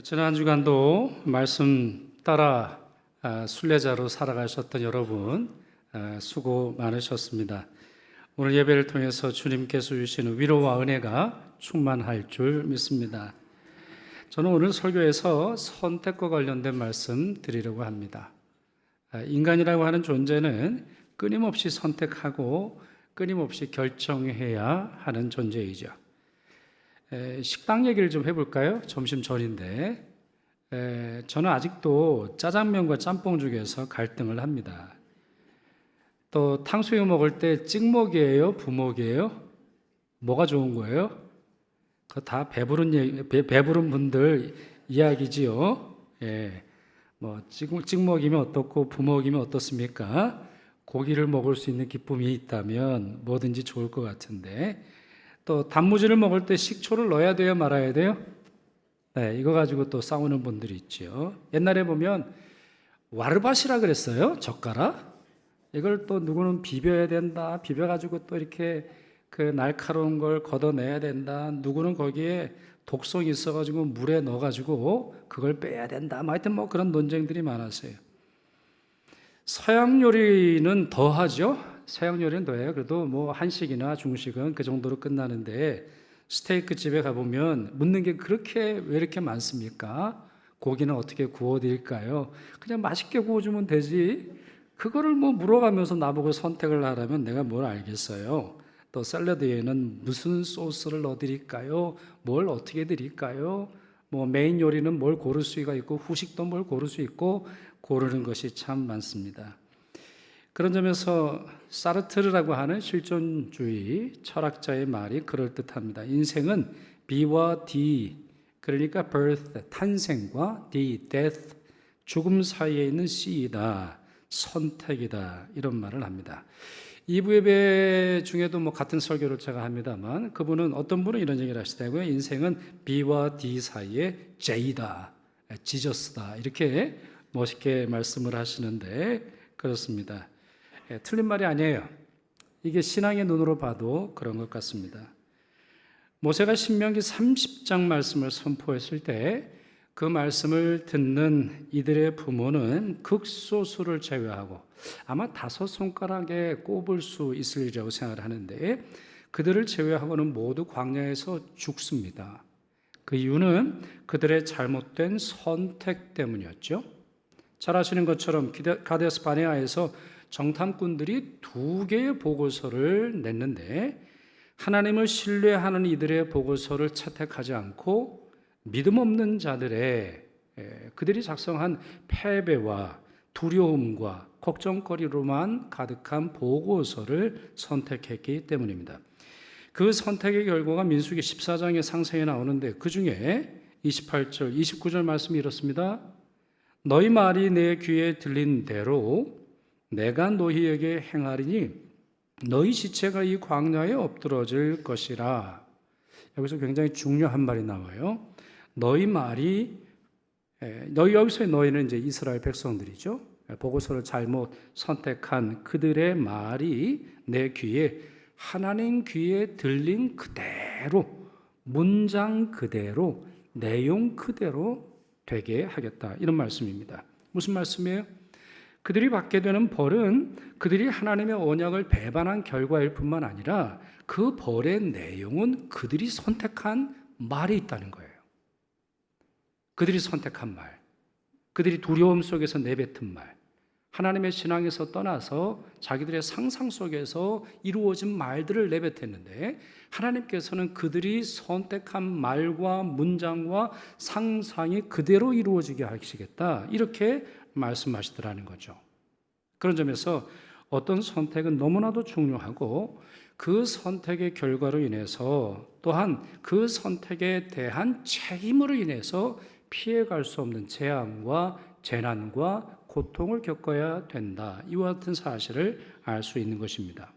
지난 한 주간도 말씀 따라 순례자로 살아가셨던 여러분 수고 많으셨습니다. 오늘 예배를 통해서 주님께서 주시는 위로와 은혜가 충만할 줄 믿습니다. 저는 오늘 설교에서 선택과 관련된 말씀 드리려고 합니다. 인간이라고 하는 존재는 끊임없이 선택하고 끊임없이 결정해야 하는 존재이죠. 식당 얘기를 좀 해볼까요? 점심 전인데 저는 아직도 짜장면과 짬뽕 중에서 갈등을 합니다. 또 탕수육 먹을 때 찍먹이에요? 부먹이에요? 뭐가 좋은 거예요? 그거 다 배부른 분들 이야기지요. 뭐 찍먹이면 어떻고 부먹이면 어떻습니까? 고기를 먹을 수 있는 기쁨이 있다면 뭐든지 좋을 것 같은데, 또 단무지를 먹을 때 식초를 넣어야 돼요, 말아야 돼요? 이거 가지고 또 싸우는 분들이 있죠. 옛날에 보면 와르바시라 그랬어요, 젓가락. 이걸 또 누구는 비벼야 된다, 비벼가지고 또 이렇게 그 날카로운 걸 걷어내야 된다, 누구는 거기에 독성이 있어가지고 물에 넣어가지고 그걸 빼야 된다, 하여튼 뭐 그런 논쟁들이 많았어요. 서양 요리는 더 하죠. 서양 요리는 더해요. 그래도 뭐 한식이나 중식은 그 정도로 끝나는데, 스테이크 집에 가보면 묻는 게 그렇게 왜 이렇게 많습니까? 고기는 어떻게 구워드릴까요? 그냥 맛있게 구워주면 되지. 그거를 뭐 물어가면서 나보고 선택을 하라면 내가 뭘 알겠어요. 또 샐러드에는 무슨 소스를 넣어드릴까요? 뭘 어떻게 드릴까요? 뭐 메인 요리는 뭘 고를 수가 있고 후식도 뭘 고를 수 있고, 고르는 것이 참 많습니다. 그런 점에서 사르트르라고 하는 실존주의 철학자의 말이 그럴듯합니다. 인생은 B와 D, 그러니까 birth, 탄생과 D, death, 죽음 사이에 있는 C이다, 선택이다, 이런 말을 합니다. 2부 예배 중에도 뭐 같은 설교를 제가 합니다만, 그분은 어떤 분은 이런 얘기를 하시더라고요. 인생은 B와 D 사이에 J다, 지저스다, 이렇게 멋있게 말씀을 하시는데 그렇습니다. 틀린 말이 아니에요. 이게 신앙의 눈으로 봐도 그런 것 같습니다. 모세가 신명기 30장 말씀을 선포했을 때 그 말씀을 듣는 이들의 부모는 극소수를 제외하고 아마 5손가락에 꼽을 수 있으리라고 생각을 하는데, 그들을 제외하고는 모두 광야에서 죽습니다. 그 이유는 그들의 잘못된 선택 때문이었죠. 잘 아시는 것처럼 가데스 바네아에서 정탐꾼들이 2개의 보고서를 냈는데, 하나님을 신뢰하는 이들의 보고서를 채택하지 않고 믿음 없는 자들의 그들이 작성한 패배와 두려움과 걱정거리로만 가득한 보고서를 선택했기 때문입니다. 그 선택의 결과가 민수기 14장의 상세에 나오는데, 그 중에 28절, 29절 말씀이 이렇습니다. 너희 말이 내 귀에 들린 대로 내가 너희에게 행하리니 너희 시체가 이 광야에 엎드러질 것이라. 여기서 굉장히 중요한 말이 나와요. 너희 말이, 여기서의 너희는 이제 이스라엘 백성들이죠. 보고서를 잘못 선택한 그들의 말이 내 귀에, 하나님 귀에 들린 그대로, 문장 그대로, 내용 그대로 되게 하겠다, 이런 말씀입니다. 무슨 말씀이에요? 그들이 받게 되는 벌은 그들이 하나님의 언약을 배반한 결과일 뿐만 아니라 그 벌의 내용은 그들이 선택한 말이 있다는 거예요. 그들이 선택한 말, 그들이 두려움 속에서 내뱉은 말, 하나님의 신앙에서 떠나서 자기들의 상상 속에서 이루어진 말들을 내뱉었는데, 하나님께서는 그들이 선택한 말과 문장과 상상이 그대로 이루어지게 하시겠다, 이렇게 말씀하시더라는 거죠. 그런 점에서 어떤 선택은 너무나도 중요하고, 그 선택의 결과로 인해서 또한 그 선택에 대한 책임으로 인해서 피해갈 수 없는 재앙과 재난과 고통을 겪어야 된다, 이와 같은 사실을 알 수 있는 것입니다.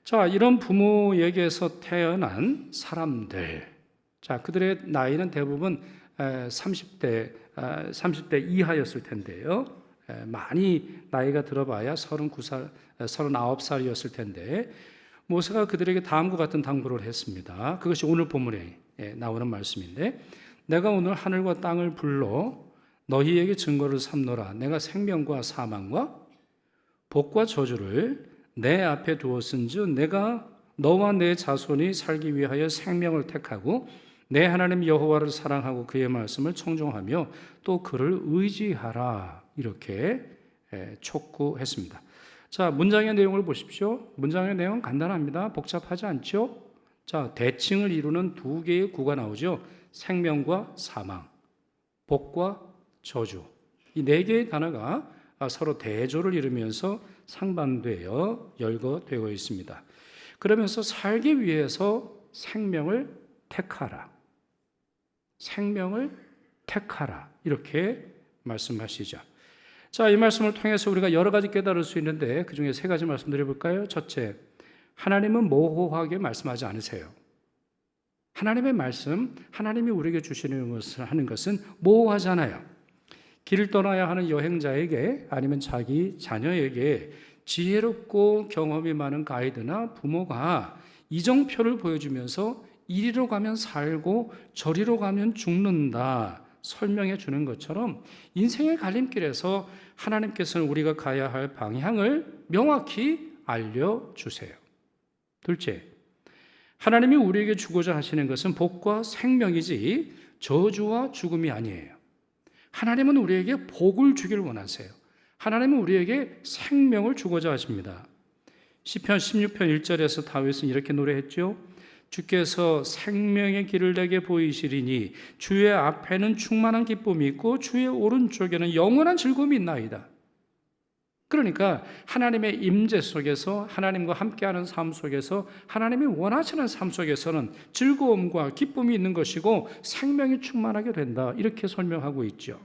자, 이런 부모에게서 태어난 사람들, 자, 그들의 나이는 대부분 30대 이하였을 텐데요. 많이 나이가 들어봐야 39살, 39살이었을 텐데, 모세가 그들에게 다음과 같은 당부를 했습니다. 그것이 오늘 본문에 나오는 말씀인데, 내가 오늘 하늘과 땅을 불러 너희에게 증거를 삼노라. 내가 생명과 사망과 복과 저주를 내 앞에 두었은즉 내가 너와 내 자손이 살기 위하여 생명을 택하고 내 하나님 여호와를 사랑하고 그의 말씀을 청종하며 또 그를 의지하라. 이렇게 촉구했습니다. 자, 문장의 내용을 보십시오. 문장의 내용은 간단합니다. 복잡하지 않죠? 자, 대칭을 이루는 두 개의 구가 나오죠. 생명과 사망, 복과 저주. 이 네 개의 단어가 서로 대조를 이루면서 상반되어 열거되어 있습니다. 그러면서 살기 위해서 생명을 택하라. 생명을 택하라. 이렇게 말씀하시죠. 자, 이 말씀을 통해서 우리가 여러 가지 깨달을 수 있는데 그 중에 세 가지 말씀드려 볼까요? 첫째, 하나님은 모호하게 말씀하지 않으세요. 하나님의 말씀, 하나님이 우리에게 주시는 것을 하는 것은 모호하잖아요. 길을 떠나야 하는 여행자에게 아니면 자기 자녀에게 지혜롭고 경험이 많은 가이드나 부모가 이정표를 보여주면서 이리로 가면 살고 저리로 가면 죽는다 설명해 주는 것처럼 인생의 갈림길에서 하나님께서는 우리가 가야 할 방향을 명확히 알려주세요. 둘째, 하나님이 우리에게 주고자 하시는 것은 복과 생명이지 저주와 죽음이 아니에요. 하나님은 우리에게 복을 주기를 원하세요. 하나님은 우리에게 생명을 주고자 하십니다. 시편 16편 1절에서 다윗은 이렇게 노래했죠. 주께서 생명의 길을 내게 보이시리니 주의 앞에는 충만한 기쁨이 있고 주의 오른쪽에는 영원한 즐거움이 있나이다. 그러니까 하나님의 임재 속에서 하나님과 함께하는 삶 속에서 하나님이 원하시는 삶 속에서는 즐거움과 기쁨이 있는 것이고 생명이 충만하게 된다. 이렇게 설명하고 있죠.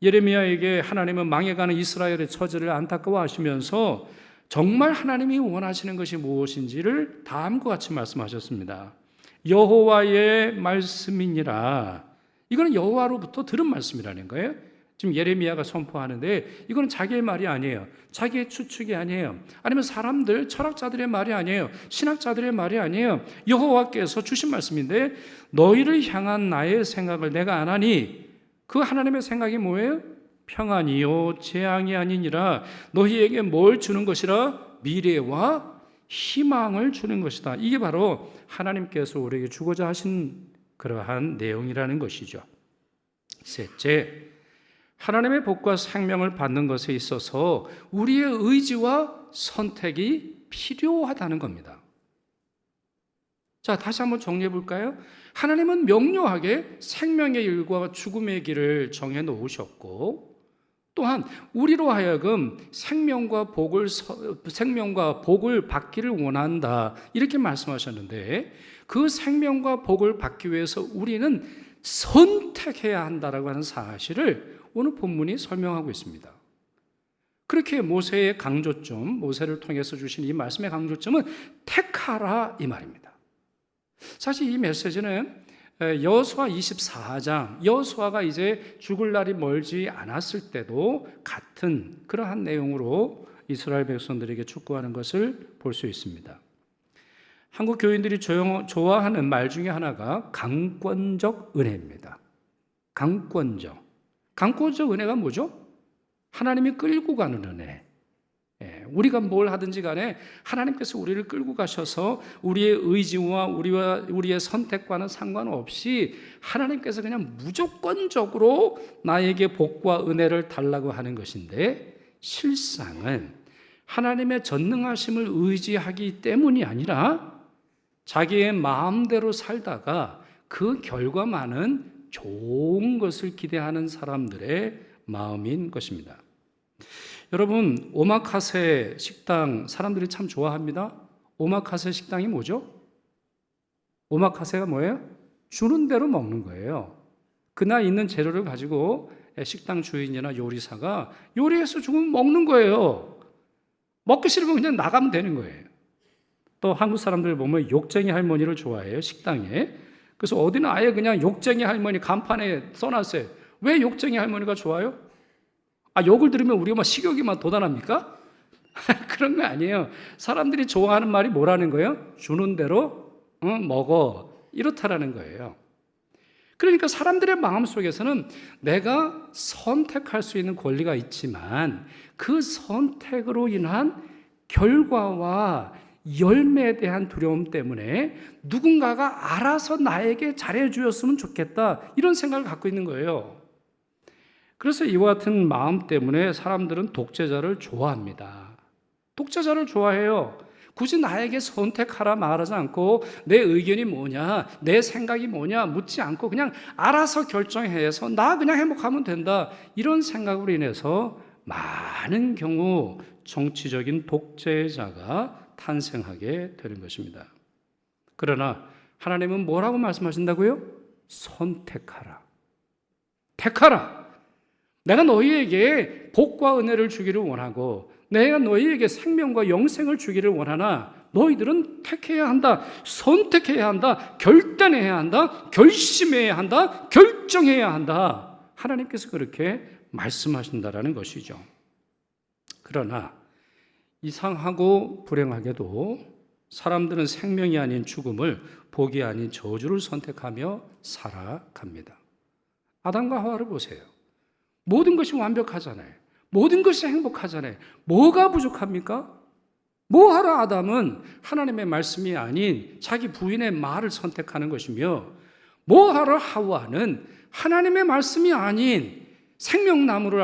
예레미야에게 하나님은 망해가는 이스라엘의 처지를 안타까워하시면서 정말 하나님이 원하시는 것이 무엇인지를 다음과 같이 말씀하셨습니다. 여호와의 말씀이니라. 이거는 여호와로부터 들은 말씀이라는 거예요. 지금 예레미야가 선포하는데 이거는 자기의 말이 아니에요. 자기의 추측이 아니에요. 아니면 사람들, 철학자들의 말이 아니에요. 신학자들의 말이 아니에요. 여호와께서 주신 말씀인데 너희를 향한 나의 생각을 내가 안 하니 그 하나님의 생각이 뭐예요? 평안이요 재앙이 아니니라. 너희에게 뭘 주는 것이라? 미래와 희망을 주는 것이다. 이게 바로 하나님께서 우리에게 주고자 하신 그러한 내용이라는 것이죠. 셋째, 하나님의 복과 생명을 받는 것에 있어서 우리의 의지와 선택이 필요하다는 겁니다. 자, 다시 한번 정리해 볼까요? 하나님은 명료하게 생명의 일과 죽음의 길을 정해 놓으셨고 또한 우리로 하여금 생명과 복을 받기를 원한다. 이렇게 말씀하셨는데 그 생명과 복을 받기 위해서 우리는 선택해야 한다라고 하는 사실을 오늘 본문이 설명하고 있습니다. 그렇게 모세의 강조점, 모세를 통해서 주신 이 말씀의 강조점은 택하라 이 말입니다. 사실 이 메시지는 여호수아 24장, 여호수아가 이제 죽을 날이 멀지 않았을 때도 같은 그러한 내용으로 이스라엘 백성들에게 촉구하는 것을 볼 수 있습니다. 한국 교인들이 좋아하는 말 중에 하나가 강권적 은혜입니다. 강권적 은혜가 뭐죠? 하나님이 끌고 가는 은혜. 우리가 뭘 하든지 간에 하나님께서 우리를 끌고 가셔서 우리의 의지와 우리의 선택과는 상관없이 하나님께서 그냥 무조건적으로 나에게 복과 은혜를 달라고 하는 것인데 실상은 하나님의 전능하심을 의지하기 때문이 아니라 자기의 마음대로 살다가 그 결과만은 좋은 것을 기대하는 사람들의 마음인 것입니다. 여러분, 오마카세 식당 사람들이 참 좋아합니다. 오마카세 식당이 뭐죠? 오마카세가 뭐예요? 주는 대로 먹는 거예요. 그날 있는 재료를 가지고 식당 주인이나 요리사가 요리해서 주면 먹는 거예요. 먹기 싫으면 그냥 나가면 되는 거예요. 또 한국 사람들 보면 욕쟁이 할머니를 좋아해요, 식당에. 그래서 어디는 아예 그냥 욕쟁이 할머니 간판에 써놨어요. 왜 욕쟁이 할머니가 좋아요? 욕을 들으면 우리가 막 식욕이 막 돋아납니까? 그런 거 아니에요. 사람들이 좋아하는 말이 뭐라는 거예요? 주는 대로 먹어. 이렇다라는 거예요. 그러니까 사람들의 마음속에서는 내가 선택할 수 있는 권리가 있지만 그 선택으로 인한 결과와 열매에 대한 두려움 때문에 누군가가 알아서 나에게 잘해 주었으면 좋겠다, 이런 생각을 갖고 있는 거예요. 그래서 이와 같은 마음 때문에 사람들은 독재자를 좋아합니다. 독재자를 좋아해요. 굳이 나에게 선택하라 말하지 않고 내 의견이 뭐냐, 내 생각이 뭐냐 묻지 않고 그냥 알아서 결정해서 나 그냥 행복하면 된다, 이런 생각으로 인해서 많은 경우 정치적인 독재자가 탄생하게 되는 것입니다. 그러나 하나님은 뭐라고 말씀하신다고요? 선택하라. 택하라. 내가 너희에게 복과 은혜를 주기를 원하고 내가 너희에게 생명과 영생을 주기를 원하나 너희들은 택해야 한다, 선택해야 한다, 결단해야 한다, 결심해야 한다, 결정해야 한다. 하나님께서 그렇게 말씀하신다라는 것이죠. 그러나 이상하고 불행하게도 사람들은 생명이 아닌 죽음을, 복이 아닌 저주를 선택하며 살아갑니다. 아담과 하와를 보세요. 모든 것이 완벽하잖아요. 모든 것이 행복하잖아요. 뭐가 부족합니까? 뭐하러 아담은 하나님의 말씀이 아닌 자기 부인의 말을 선택하는 것이며, 뭐하러 하와는 하나님의 말씀이 아닌 선악을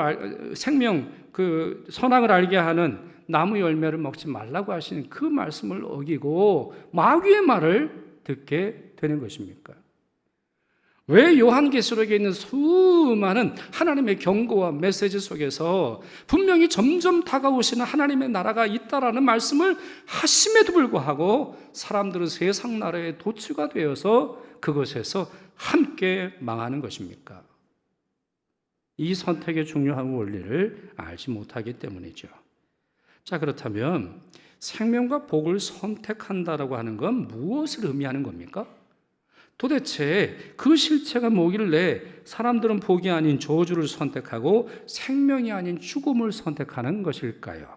알게 하는 나무 열매를 먹지 말라고 하시는 그 말씀을 어기고 마귀의 말을 듣게 되는 것입니까? 왜 요한계시록에 있는 수많은 하나님의 경고와 메시지 속에서 분명히 점점 다가오시는 하나님의 나라가 있다라는 말씀을 하심에도 불구하고 사람들은 세상 나라의 도취가 되어서 그것에서 함께 망하는 것입니까? 이 선택의 중요한 원리를 알지 못하기 때문이죠. 자, 그렇다면 생명과 복을 선택한다라고 하는 건 무엇을 의미하는 겁니까? 도대체 그 실체가 뭐길래 사람들은 복이 아닌 저주를 선택하고 생명이 아닌 죽음을 선택하는 것일까요?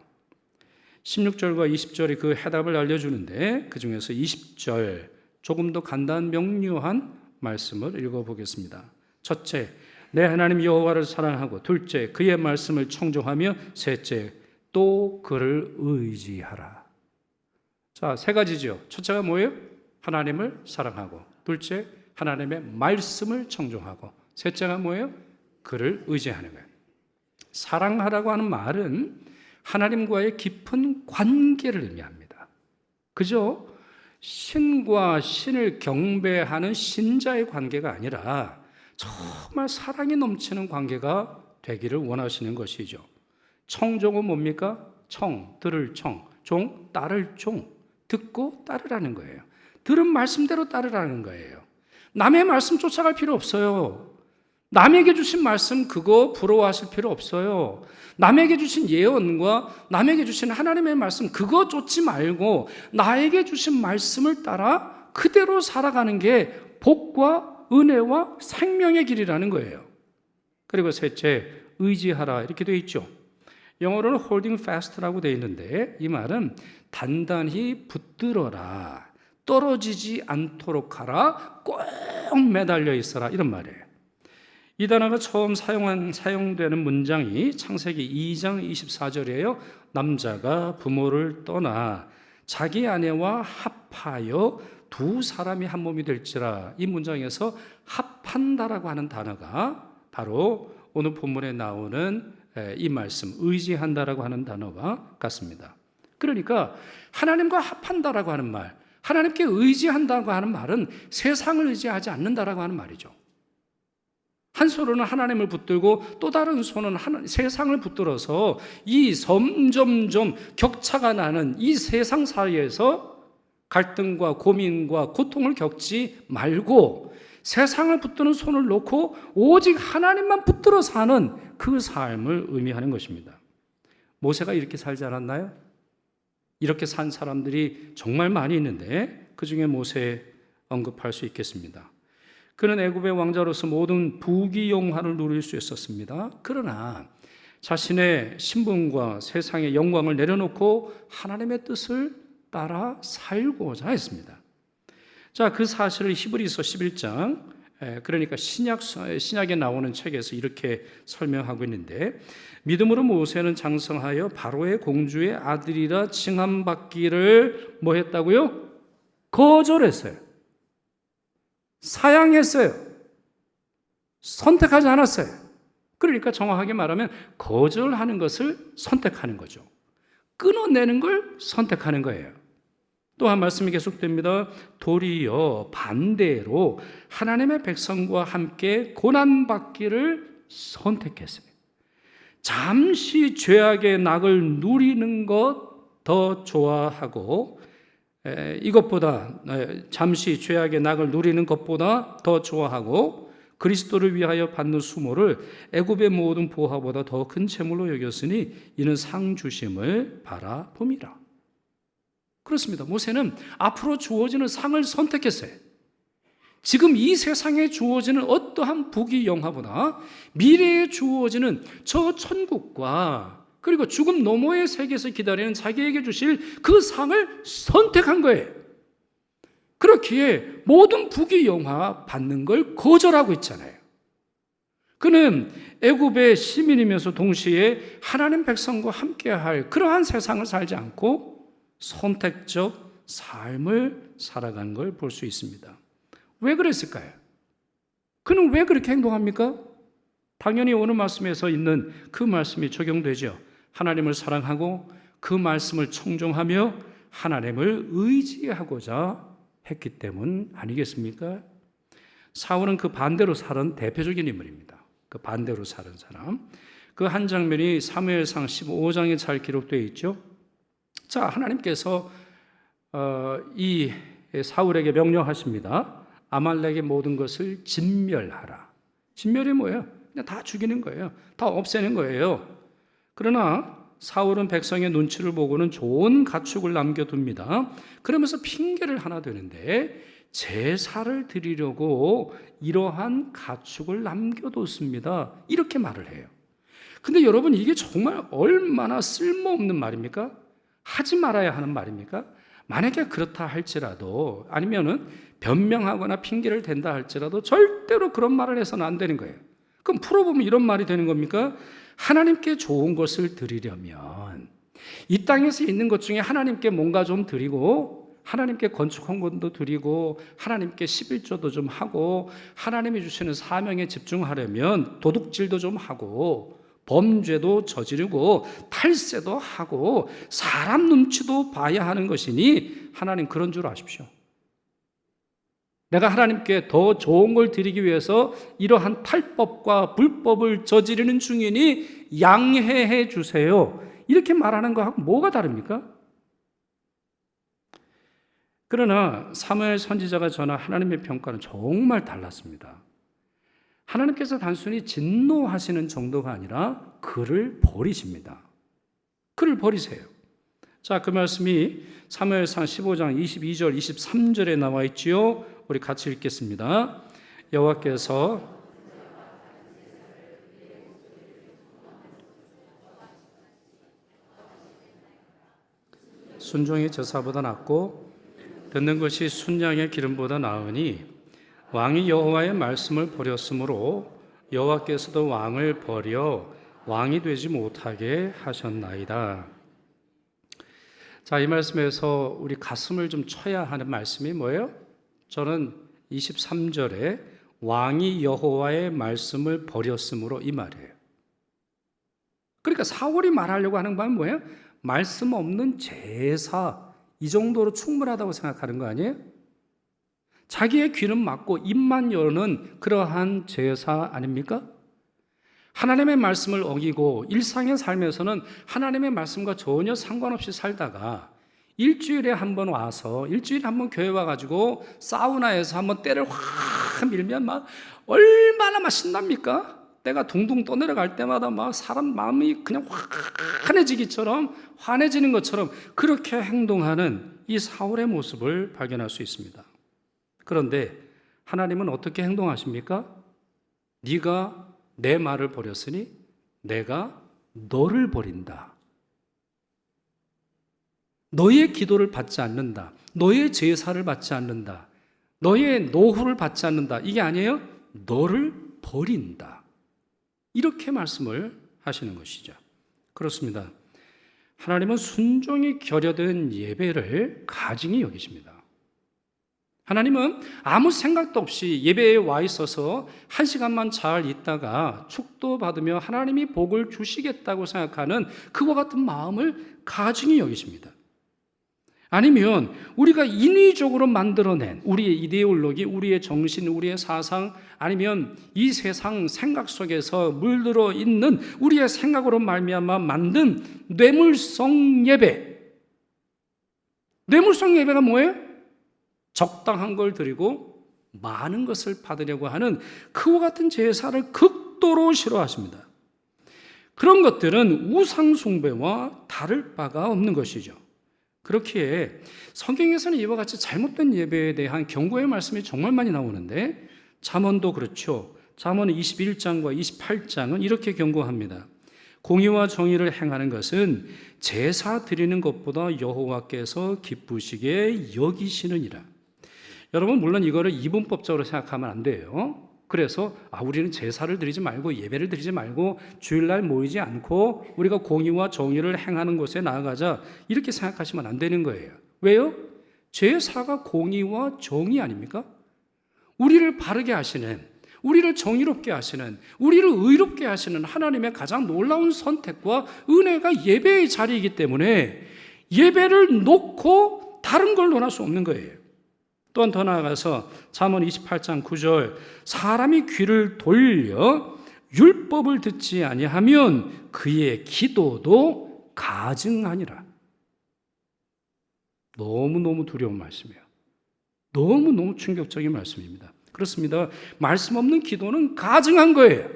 16절과 20절이 그 해답을 알려주는데 그 중에서 20절 조금 더 간단 명료한 말씀을 읽어보겠습니다. 첫째, 내 하나님 여호와를 사랑하고, 둘째, 그의 말씀을 청종하며, 셋째, 또 그를 의지하라. 자, 세 가지죠. 첫째가 뭐예요? 하나님을 사랑하고, 둘째, 하나님의 말씀을 청종하고, 셋째가 뭐예요? 그를 의지하는 거예요. 사랑하라고 하는 말은 하나님과의 깊은 관계를 의미합니다. 그죠? 신과 신을 경배하는 신자의 관계가 아니라 정말 사랑이 넘치는 관계가 되기를 원하시는 것이죠. 청종은 뭡니까? 들을 청, 종, 따를 종, 듣고 따르라는 거예요. 들은 말씀대로 따르라는 거예요. 남의 말씀 쫓아갈 필요 없어요. 남에게 주신 말씀 그거 부러워하실 필요 없어요. 남에게 주신 예언과 남에게 주신 하나님의 말씀 그거 쫓지 말고 나에게 주신 말씀을 따라 그대로 살아가는 게 복과 은혜와 생명의 길이라는 거예요. 그리고 셋째, 의지하라 이렇게 되어 있죠. 영어로는 holding fast라고 되어 있는데 이 말은 단단히 붙들어라, 떨어지지 않도록 하라, 꼭 매달려 있어라, 이런 말이에요. 이 단어가 처음 사용되는 문장이 창세기 2장 24절이에요. 남자가 부모를 떠나 자기 아내와 합하여 두 사람이 한 몸이 될지라. 이 문장에서 합한다라고 하는 단어가 바로 오늘 본문에 나오는 이 말씀, 의지한다라고 하는 단어와 같습니다. 그러니까 하나님과 합한다라고 하는 말, 하나님께 의지한다고 하는 말은 세상을 의지하지 않는다라고 하는 말이죠. 한 손으로는 하나님을 붙들고 또 다른 손은 세상을 붙들어서 이 점점점 격차가 나는 이 세상 사이에서 갈등과 고민과 고통을 겪지 말고 세상을 붙드는 손을 놓고 오직 하나님만 붙들어 사는 그 삶을 의미하는 것입니다. 모세가 이렇게 살지 않았나요? 이렇게 산 사람들이 정말 많이 있는데 그 중에 모세 언급할 수 있겠습니다. 그는 애굽의 왕자로서 모든 부귀영화를 누릴 수 있었습니다. 그러나 자신의 신분과 세상의 영광을 내려놓고 하나님의 뜻을 따라 살고자 했습니다. 자, 그 사실을 히브리서 11장 그러니까 신약에 나오는 책에서 이렇게 설명하고 있는데, 믿음으로 모세는 장성하여 바로의 공주의 아들이라 칭함받기를 뭐 했다고요? 거절했어요. 사양했어요. 선택하지 않았어요. 그러니까 정확하게 말하면 거절하는 것을 선택하는 거죠. 끊어내는 걸 선택하는 거예요. 또한 말씀이 계속됩니다. 도리어 반대로 하나님의 백성과 함께 고난받기를 선택했어요. 잠시 죄악의 낙을 누리는 것 더 좋아하고, 이것보다 잠시 죄악의 낙을 누리는 것보다 더 좋아하고, 그리스도를 위하여 받는 수모를 애굽의 모든 보화보다 더 큰 재물로 여겼으니 이는 상 주심을 바라봄이라. 그렇습니다. 모세는 앞으로 주어지는 상을 선택했어요. 지금 이 세상에 주어지는 어떠한 부귀 영화보다 미래에 주어지는 저 천국과 그리고 죽음 너머의 세계에서 기다리는 자기에게 주실 그 상을 선택한 거예요. 그렇기에 모든 부귀 영화 받는 걸 거절하고 있잖아요. 그는 애굽의 시민이면서 동시에 하나님 백성과 함께할 그러한 세상을 살지 않고 선택적 삶을 살아가는 걸 볼 수 있습니다. 왜 그랬을까요? 그는 왜 그렇게 행동합니까? 당연히 오늘 말씀에서 있는 그 말씀이 적용되죠. 하나님을 사랑하고 그 말씀을 청종하며 하나님을 의지하고자 했기 때문 아니겠습니까? 사울은 그 반대로 살은 대표적인 인물입니다. 그 반대로 살은 사람. 그 한 장면이 사무엘상 15장에 잘 기록되어 있죠. 자, 하나님께서 이 사울에게 명령하십니다. 아말렉의 모든 것을 진멸하라. 진멸이 뭐예요? 그냥 다 죽이는 거예요. 다 없애는 거예요. 그러나 사울은 백성의 눈치를 보고는 좋은 가축을 남겨둡니다. 그러면서 핑계를 하나 대는데 제사를 드리려고 이러한 가축을 남겨뒀습니다. 이렇게 말을 해요. 근데 여러분, 이게 정말 얼마나 쓸모없는 말입니까? 하지 말아야 하는 말입니까? 만약에 그렇다 할지라도, 아니면은 변명하거나 핑계를 댄다 할지라도 절대로 그런 말을 해서는 안 되는 거예요. 그럼 풀어보면 이런 말이 되는 겁니까? 하나님께 좋은 것을 드리려면 이 땅에서 있는 것 중에 하나님께 뭔가 좀 드리고, 하나님께 건축헌금도 드리고, 하나님께 11조도 좀 하고, 하나님이 주시는 사명에 집중하려면 도둑질도 좀 하고, 범죄도 저지르고, 탈세도 하고, 사람 눈치도 봐야 하는 것이니 하나님 그런 줄 아십시오. 내가 하나님께 더 좋은 걸 드리기 위해서 이러한 탈법과 불법을 저지르는 중이니 양해해 주세요. 이렇게 말하는 거하고 뭐가 다릅니까? 그러나 사무엘 선지자가 전한 하나님의 평가는 정말 달랐습니다. 하나님께서 단순히 진노하시는 정도가 아니라 그를 버리십니다. 그를 버리세요. 자, 그 말씀이 사무엘상 15장 22절, 23절에 나와 있지요. 우리 같이 읽겠습니다. 여호와께서 순종이 제사보다 낫고 듣는 것이 순양의 기름보다 나으니 왕이 여호와의 말씀을 버렸으므로 여호와께서도 왕을 버려 왕이 되지 못하게 하셨나이다. 자, 이 말씀에서 우리 가슴을 좀 쳐야 하는 말씀이 뭐예요? 저는 23절에 왕이 여호와의 말씀을 버렸으므로 이 말이에요. 그러니까 사울이 말하려고 하는 바는 뭐예요? 말씀 없는 제사, 이 정도로 충분하다고 생각하는 거 아니에요? 자기의 귀는 막고 입만 여는 그러한 제사 아닙니까? 하나님의 말씀을 어기고 일상의 삶에서는 하나님의 말씀과 전혀 상관없이 살다가 일주일에 한 번 와서, 일주일에 한 번 교회 와가지고 사우나에서 한번 때를 확 밀면 막 얼마나 막 신납니까? 때가 둥둥 떠내려갈 때마다 막 사람 마음이 그냥 환해지는 것처럼 그렇게 행동하는 이 사울의 모습을 발견할 수 있습니다. 그런데 하나님은 어떻게 행동하십니까? 네가 내 말을 버렸으니 내가 너를 버린다. 너의 기도를 받지 않는다. 너의 제사를 받지 않는다. 너의 노후를 받지 않는다. 이게 아니에요? 너를 버린다. 이렇게 말씀을 하시는 것이죠. 그렇습니다. 하나님은 순종이 결여된 예배를 가증히 여기십니다. 하나님은 아무 생각도 없이 예배에 와 있어서 1시간만 잘 있다가 축도 받으며 하나님이 복을 주시겠다고 생각하는 그와 같은 마음을 가증히 여기십니다. 아니면 우리가 인위적으로 만들어낸 우리의 이데올로기, 우리의 정신, 우리의 사상, 아니면 이 세상 생각 속에서 물들어 있는 우리의 생각으로 말미암아 만든 뇌물성 예배. 뇌물성 예배가 뭐예요? 적당한 걸 드리고 많은 것을 받으려고 하는 그와 같은 제사를 극도로 싫어하십니다. 그런 것들은 우상 숭배와 다를 바가 없는 것이죠. 그렇기에 성경에서는 이와 같이 잘못된 예배에 대한 경고의 말씀이 정말 많이 나오는데 잠언도 그렇죠. 잠언 21장과 28장은 이렇게 경고합니다. 공의와 정의를 행하는 것은 제사 드리는 것보다 여호와께서 기쁘시게 여기시느니라. 여러분, 물론 이거를 이분법적으로 생각하면 안 돼요. 그래서 우리는 제사를 드리지 말고 예배를 드리지 말고 주일날 모이지 않고 우리가 공의와 정의를 행하는 곳에 나아가자, 이렇게 생각하시면 안 되는 거예요. 왜요? 제사가 공의와 정의 아닙니까? 우리를 바르게 하시는, 우리를 정의롭게 하시는, 우리를 의롭게 하시는 하나님의 가장 놀라운 선택과 은혜가 예배의 자리이기 때문에 예배를 놓고 다른 걸 논할 수 없는 거예요. 또한 더 나아가서 잠언 28장 9절, 사람이 귀를 돌려 율법을 듣지 아니하면 그의 기도도 가증하니라. 너무너무 두려운 말씀이에요. 너무너무 충격적인 말씀입니다. 그렇습니다. 말씀 없는 기도는 가증한 거예요.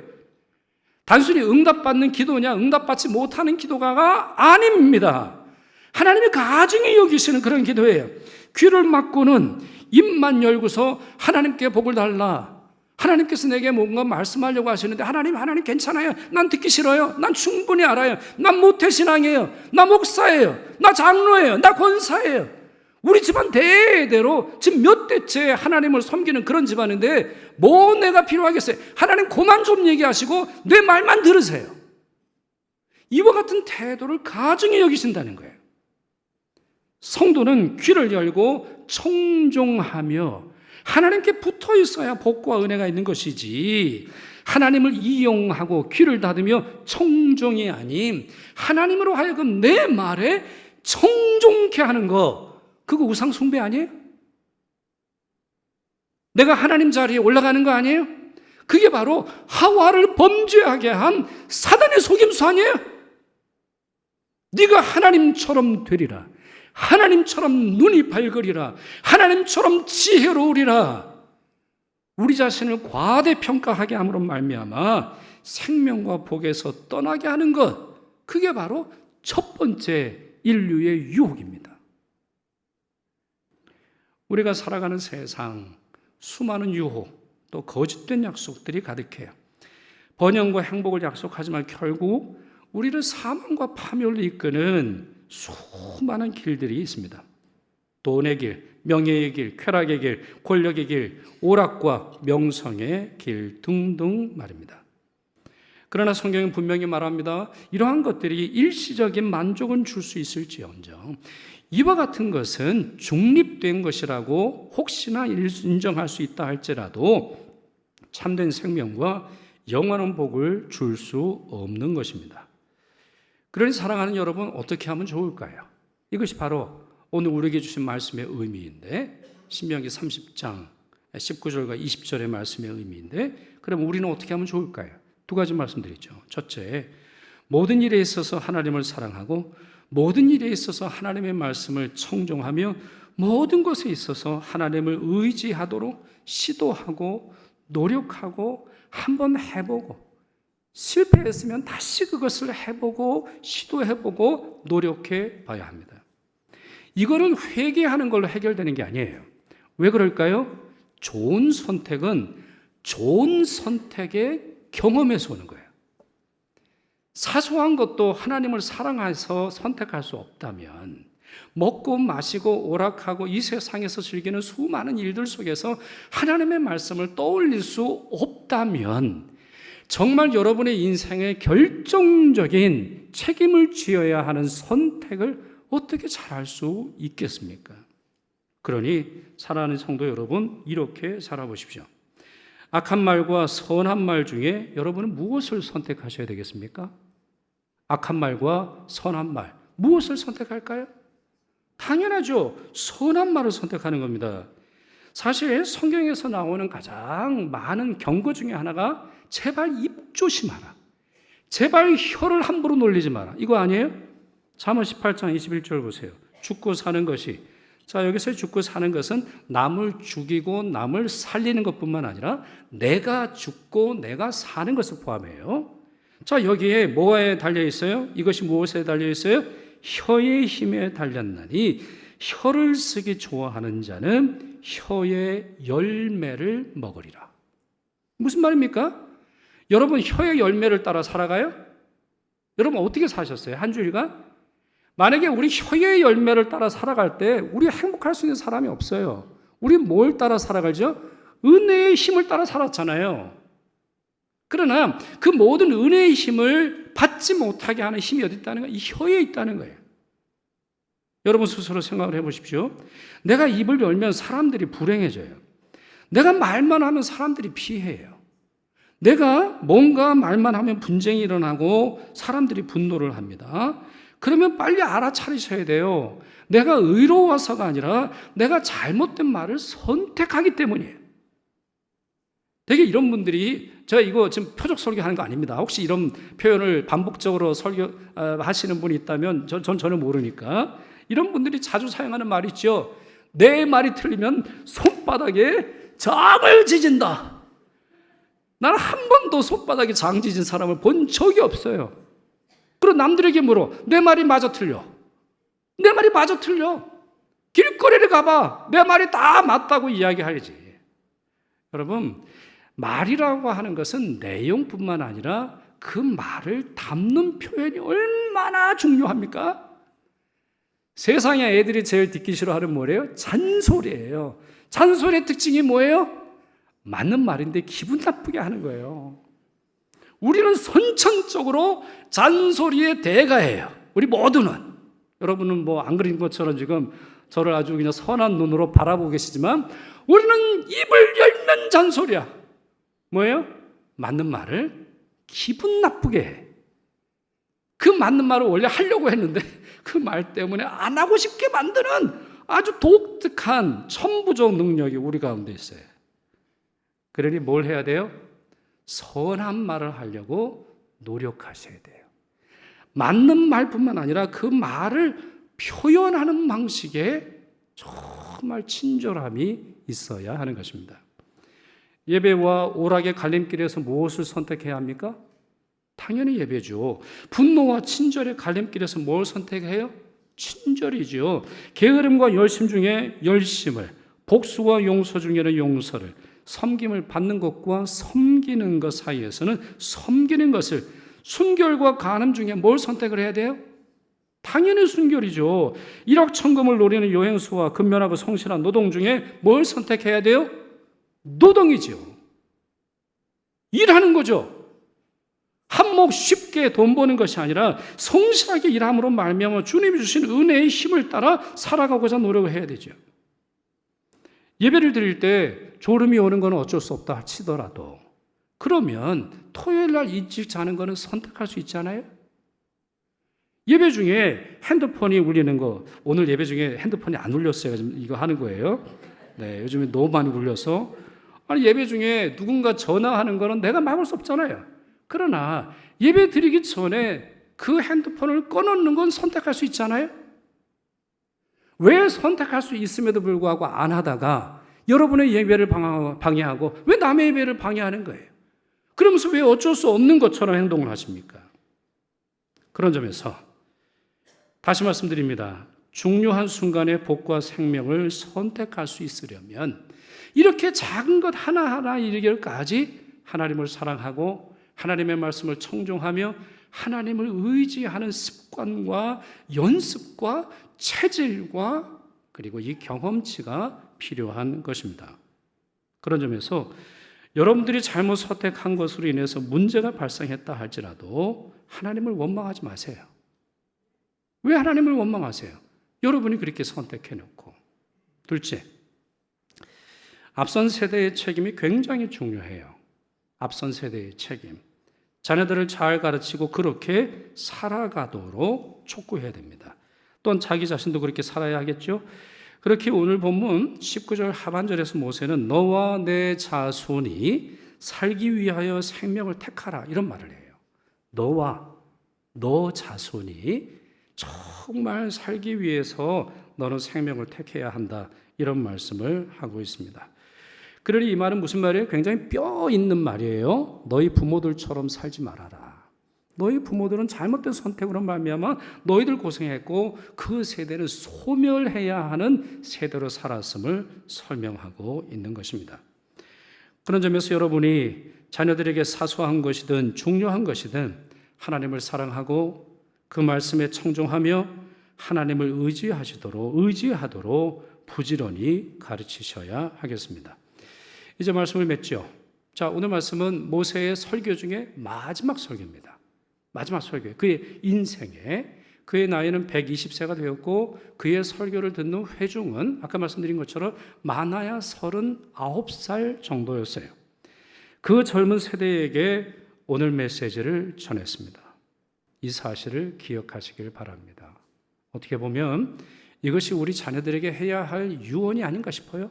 단순히 응답받는 기도냐 응답받지 못하는 기도가 아닙니다. 하나님이 가증히 여기시는 그런 기도예요. 귀를 막고는 입만 열고서 하나님께 복을 달라, 하나님께서 내게 뭔가 말씀하려고 하시는데 하나님 괜찮아요, 난 듣기 싫어요, 난 충분히 알아요, 난 모태신앙이에요, 나 목사예요, 나 장로예요, 나 권사예요, 우리 집안 대대로 지금 몇 대째 하나님을 섬기는 그런 집안인데 뭐 내가 필요하겠어요? 하나님 그만 좀 얘기하시고 내 말만 들으세요. 이와 같은 태도를 가증히 여기신다는 거예요. 성도는 귀를 열고 청종하며 하나님께 붙어 있어야 복과 은혜가 있는 것이지, 하나님을 이용하고 귀를 닫으며 청종이 아닌 하나님으로 하여금 내 말에 청종케 하는 거, 그거 우상 숭배 아니에요? 내가 하나님 자리에 올라가는 거 아니에요? 그게 바로 하와를 범죄하게 한 사단의 속임수 아니에요? 네가 하나님처럼 되리라, 하나님처럼 눈이 밝으리라, 하나님처럼 지혜로우리라. 우리 자신을 과대평가하게 함으로 말미암아 생명과 복에서 떠나게 하는 것, 그게 바로 첫 번째 인류의 유혹입니다. 우리가 살아가는 세상 수많은 유혹, 또 거짓된 약속들이 가득해요. 번영과 행복을 약속하지만 결국 우리를 사망과 파멸로 이끄는 수많은 길들이 있습니다. 돈의 길, 명예의 길, 쾌락의 길, 권력의 길, 오락과 명성의 길 등등 말입니다. 그러나 성경은 분명히 말합니다. 이러한 것들이 일시적인 만족은 줄 수 있을지언정 이와 같은 것은 중립된 것이라고 혹시나 인정할 수 있다 할지라도 참된 생명과 영원한 복을 줄 수 없는 것입니다. 그러니 사랑하는 여러분, 어떻게 하면 좋을까요? 이것이 바로 오늘 우리에게 주신 말씀의 의미인데, 신명기 30장 19절과 20절의 말씀의 의미인데, 그럼 우리는 어떻게 하면 좋을까요? 두 가지 말씀드리죠. 첫째, 모든 일에 있어서 하나님을 사랑하고 모든 일에 있어서 하나님의 말씀을 청종하며 모든 것에 있어서 하나님을 의지하도록 시도하고 노력하고 한번 해보고, 실패했으면 다시 그것을 해보고 시도해보고 노력해 봐야 합니다. 이거는 회개하는 걸로 해결되는 게 아니에요. 왜 그럴까요? 좋은 선택은 좋은 선택의 경험에서 오는 거예요. 사소한 것도 하나님을 사랑해서 선택할 수 없다면, 먹고 마시고 오락하고 이 세상에서 즐기는 수많은 일들 속에서 하나님의 말씀을 떠올릴 수 없다면 정말 여러분의 인생에 결정적인 책임을 지어야 하는 선택을 어떻게 잘할 수 있겠습니까? 그러니 사랑하는 성도 여러분, 이렇게 살아보십시오. 악한 말과 선한 말 중에 여러분은 무엇을 선택하셔야 되겠습니까? 악한 말과 선한 말, 무엇을 선택할까요? 당연하죠. 선한 말을 선택하는 겁니다. 사실 성경에서 나오는 가장 많은 경고 중에 하나가 제발 입 조심하라. 제발 혀를 함부로 놀리지 마라. 이거 아니에요? 잠언 18장 21절 보세요. 죽고 사는 것이, 자, 여기서 죽고 사는 것은 남을 죽이고 남을 살리는 것뿐만 아니라 내가 죽고 내가 사는 것을 포함해요. 자, 여기에 뭐에 달려 있어요? 이것이 무엇에 달려 있어요? 혀의 힘에 달렸나니 혀를 쓰기 좋아하는 자는 혀의 열매를 먹으리라. 무슨 말입니까? 여러분 혀의 열매를 따라 살아가요? 여러분 어떻게 사셨어요? 한 주일간? 만약에 우리 혀의 열매를 따라 살아갈 때 우리 행복할 수 있는 사람이 없어요. 우리 뭘 따라 살아가죠? 은혜의 힘을 따라 살았잖아요. 그러나 그 모든 은혜의 힘을 받지 못하게 하는 힘이 어디 있다는 거예요? 이 혀에 있다는 거예요. 여러분 스스로 생각을 해보십시오. 내가 입을 열면 사람들이 불행해져요. 내가 말만 하면 사람들이 피해요. 내가 뭔가 말만 하면 분쟁이 일어나고 사람들이 분노를 합니다. 그러면 빨리 알아차리셔야 돼요. 내가 의로워서가 아니라 내가 잘못된 말을 선택하기 때문이에요. 되게 이런 분들이, 제가 이거 지금 표적 설교하는 거 아닙니다. 혹시 이런 표현을 반복적으로 설교하시는 분이 있다면 전 전혀 모르니까. 이런 분들이 자주 사용하는 말이 있죠. 내 말이 틀리면 손바닥에 장을 지진다. 나는 한 번도 손바닥에 장 지진 사람을 본 적이 없어요. 그리고 남들에게 물어. 내 말이 맞아 틀려. 내 말이 맞아 틀려. 길거리를 가봐. 내 말이 다 맞다고 이야기하지. 여러분, 말이라고 하는 것은 내용뿐만 아니라 그 말을 담는 표현이 얼마나 중요합니까? 세상에 애들이 제일 듣기 싫어하는 뭐래요? 잔소리예요. 잔소리의 특징이 뭐예요? 맞는 말인데 기분 나쁘게 하는 거예요. 우리는 선천적으로 잔소리의 대가예요. 우리 모두는. 여러분은 뭐 안 그린 것처럼 지금 저를 아주 그냥 선한 눈으로 바라보고 계시지만 우리는 입을 열면 잔소리야. 뭐예요? 맞는 말을 기분 나쁘게 해. 그 맞는 말을 원래 하려고 했는데 그 말 때문에 안 하고 싶게 만드는 아주 독특한 천부적 능력이 우리 가운데 있어요. 그러니 뭘 해야 돼요? 선한 말을 하려고 노력하셔야 돼요. 맞는 말뿐만 아니라 그 말을 표현하는 방식에 정말 친절함이 있어야 하는 것입니다. 예배와 오락의 갈림길에서 무엇을 선택해야 합니까? 당연히 예배죠. 분노와 친절의 갈림길에서 뭘 선택해요? 친절이죠. 게으름과 열심 중에 열심을, 복수와 용서 중에는 용서를, 섬김을 받는 것과 섬기는 것 사이에서는 섬기는 것을, 순결과 간음 중에 뭘 선택을 해야 돼요? 당연히 순결이죠. 일확천금을 노리는 여행수와 근면하고 성실한 노동 중에 뭘 선택해야 돼요? 노동이죠. 일하는 거죠. 한몫 쉽게 돈 버는 것이 아니라 성실하게 일함으로 말미암아 주님이 주신 은혜의 힘을 따라 살아가고자 노력을 해야 되죠. 예배를 드릴 때 졸음이 오는 건 어쩔 수 없다 치더라도 그러면 토요일 날 일찍 자는 거는 선택할 수 있잖아요. 예배 중에 핸드폰이 울리는 거, 오늘 예배 중에 핸드폰이 안 울렸어요. 지금 이거 하는 거예요. 네, 요즘에 너무 많이 울려서. 아니, 예배 중에 누군가 전화하는 거는 내가 막을 수 없잖아요. 그러나 예배 드리기 전에 그 핸드폰을 꺼놓는 건 선택할 수 있잖아요. 왜 선택할 수 있음에도 불구하고 안 하다가 여러분의 예배를 방해하고 왜 남의 예배를 방해하는 거예요? 그러면서 왜 어쩔 수 없는 것처럼 행동을 하십니까? 그런 점에서 다시 말씀드립니다. 중요한 순간에 복과 생명을 선택할 수 있으려면 이렇게 작은 것 하나하나 이르기까지 하나님을 사랑하고 하나님의 말씀을 청종하며 하나님을 의지하는 습관과 연습과 체질과 그리고 이 경험치가 필요한 것입니다. 그런 점에서 여러분들이 잘못 선택한 것으로 인해서 문제가 발생했다 할지라도 하나님을 원망하지 마세요. 왜 하나님을 원망하세요? 여러분이 그렇게 선택해놓고. 둘째, 앞선 세대의 책임이 굉장히 중요해요. 앞선 세대의 책임. 자녀들을 잘 가르치고 그렇게 살아가도록 촉구해야 됩니다. 또한 자기 자신도 그렇게 살아야 하겠죠. 그렇게 오늘 본문 19절 하반절에서 모세는 너와 내 자손이 살기 위하여 생명을 택하라 이런 말을 해요. 너와 너 자손이 정말 살기 위해서 너는 생명을 택해야 한다 이런 말씀을 하고 있습니다. 그러니 이 말은 무슨 말이에요? 굉장히 뼈 있는 말이에요. 너희 부모들처럼 살지 말아라. 너희 부모들은 잘못된 선택으로 말미암아 너희들 고생했고 그 세대는 소멸해야 하는 세대로 살았음을 설명하고 있는 것입니다. 그런 점에서 여러분이 자녀들에게 사소한 것이든 중요한 것이든 하나님을 사랑하고 그 말씀에 청종하며 하나님을 의지하도록 부지런히 가르치셔야 하겠습니다. 이제 말씀을 맺죠. 자, 오늘 말씀은 모세의 설교 중에 마지막 설교입니다. 마지막 설교, 그의 인생에 그의 나이는 120세가 되었고 그의 설교를 듣는 회중은 아까 말씀드린 것처럼 많아야 39살 정도였어요. 그 젊은 세대에게 오늘 메시지를 전했습니다. 이 사실을 기억하시길 바랍니다. 어떻게 보면 이것이 우리 자녀들에게 해야 할 유언이 아닌가 싶어요.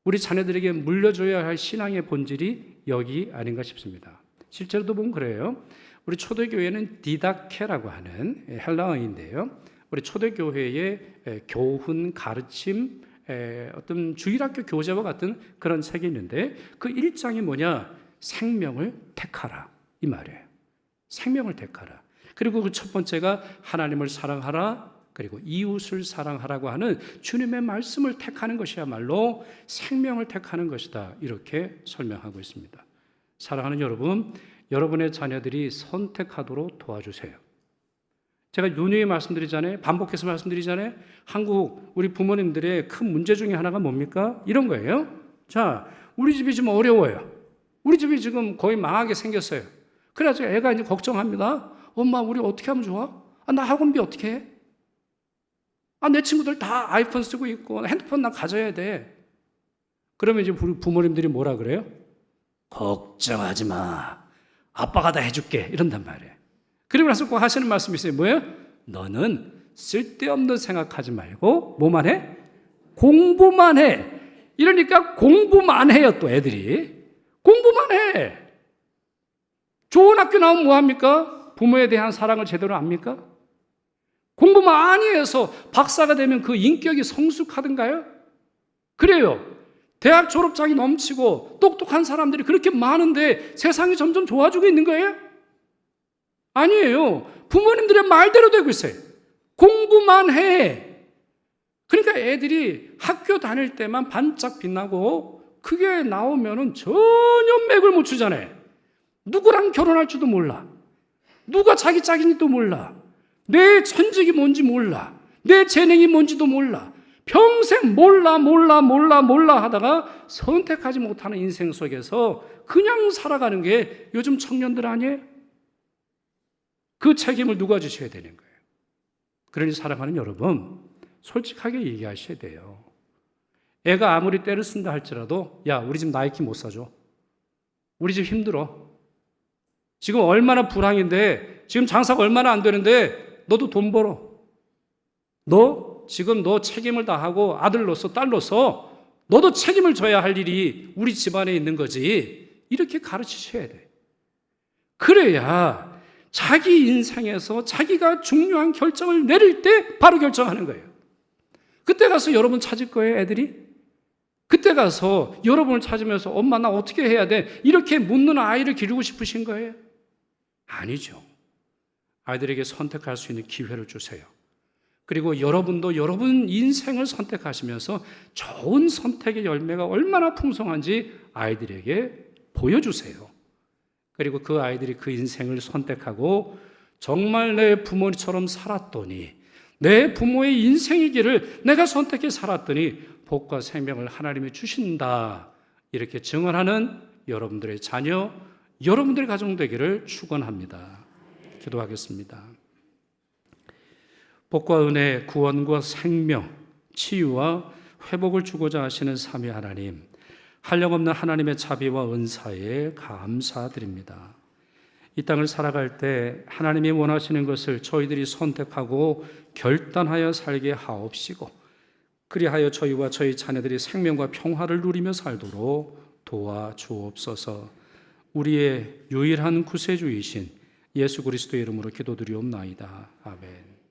우리 자녀들에게 물려줘야 할 신앙의 본질이 여기 아닌가 싶습니다. 실제로도 보면 그래요. 우리 초대교회는 디다케라고 하는 헬라어인데요. 우리 초대교회의 교훈, 가르침, 어떤 주일학교 교재와 같은 그런 책이 있는데 그 1장이 뭐냐? 생명을 택하라 이 말이에요. 생명을 택하라. 그리고 그 첫 번째가 하나님을 사랑하라. 그리고 이웃을 사랑하라고 하는 주님의 말씀을 택하는 것이야말로 생명을 택하는 것이다. 이렇게 설명하고 있습니다. 사랑하는 여러분, 여러분의 자녀들이 선택하도록 도와주세요. 제가 누누이 말씀드리잖아요. 반복해서 말씀드리잖아요. 한국 우리 부모님들의 큰 문제 중에 하나가 뭡니까? 이런 거예요. 자, 우리 집이 지금 어려워요. 우리 집이 지금 거의 망하게 생겼어요. 그래서 애가 이제 걱정합니다. 엄마, 우리 어떻게 하면 좋아? 나 학원비 어떻게 해? 내 친구들 다 아이폰 쓰고 있고 핸드폰 나 가져야 돼. 그러면 이제 우리 부모님들이 뭐라 그래요? 걱정하지 마. 아빠가 다 해줄게. 이런단 말이에요. 그리고 나서 꼭 하시는 말씀이 있어요. 뭐예요? 너는 쓸데없는 생각하지 말고 뭐만 해? 공부만 해. 이러니까 공부만 해요. 또 애들이. 공부만 해. 좋은 학교 나오면 뭐합니까? 부모에 대한 사랑을 제대로 압니까? 공부 많이 해서 박사가 되면 그 인격이 성숙하던가요? 그래요. 대학 졸업장이 넘치고 똑똑한 사람들이 그렇게 많은데 세상이 점점 좋아지고 있는 거예요? 아니에요. 부모님들의 말대로 되고 있어요. 공부만 해. 그러니까 애들이 학교 다닐 때만 반짝 빛나고 그게 나오면은 전혀 맥을 못 추잖아요. 누구랑 결혼할지도 몰라. 누가 자기 짝인지도 몰라. 내 천직이 뭔지 몰라. 내 재능이 뭔지도 몰라. 평생 몰라 하다가 선택하지 못하는 인생 속에서 그냥 살아가는 게 요즘 청년들 아니에요? 그 책임을 누가 지셔야 되는 거예요? 그러니 사랑하는 여러분, 솔직하게 얘기하셔야 돼요. 애가 아무리 때를 쓴다 할지라도 야, 우리 집 나이키 못 사줘. 우리 집 힘들어. 지금 얼마나 불황인데 지금 장사가 얼마나 안 되는데 너도 돈 벌어. 너 지금 너 책임을 다하고 아들로서 딸로서 너도 책임을 져야 할 일이 우리 집안에 있는 거지. 이렇게 가르치셔야 돼. 그래야 자기 인생에서 자기가 중요한 결정을 내릴 때 바로 결정하는 거예요. 그때 가서 여러분 찾을 거예요, 애들이? 그때 가서 여러분을 찾으면서 엄마 나 어떻게 해야 돼? 이렇게 묻는 아이를 기르고 싶으신 거예요? 아니죠. 아이들에게 선택할 수 있는 기회를 주세요. 그리고 여러분도 여러분 인생을 선택하시면서 좋은 선택의 열매가 얼마나 풍성한지 아이들에게 보여주세요. 그리고 그 아이들이 그 인생을 선택하고 정말 내 부모처럼 살았더니, 내 부모의 인생의 길을 내가 선택해 살았더니 복과 생명을 하나님이 주신다, 이렇게 증언하는 여러분들의 자녀, 여러분들의 가정 되기를 축원합니다. 기도하겠습니다. 복과 은혜, 구원과 생명, 치유와 회복을 주고자 하시는 삼위 하나님, 한량없는 하나님의 자비와 은사에 감사드립니다. 이 땅을 살아갈 때 하나님이 원하시는 것을 저희들이 선택하고 결단하여 살게 하옵시고, 그리하여 저희와 저희 자녀들이 생명과 평화를 누리며 살도록 도와주옵소서. 우리의 유일한 구세주이신 예수 그리스도의 이름으로 기도드리옵나이다. 아멘.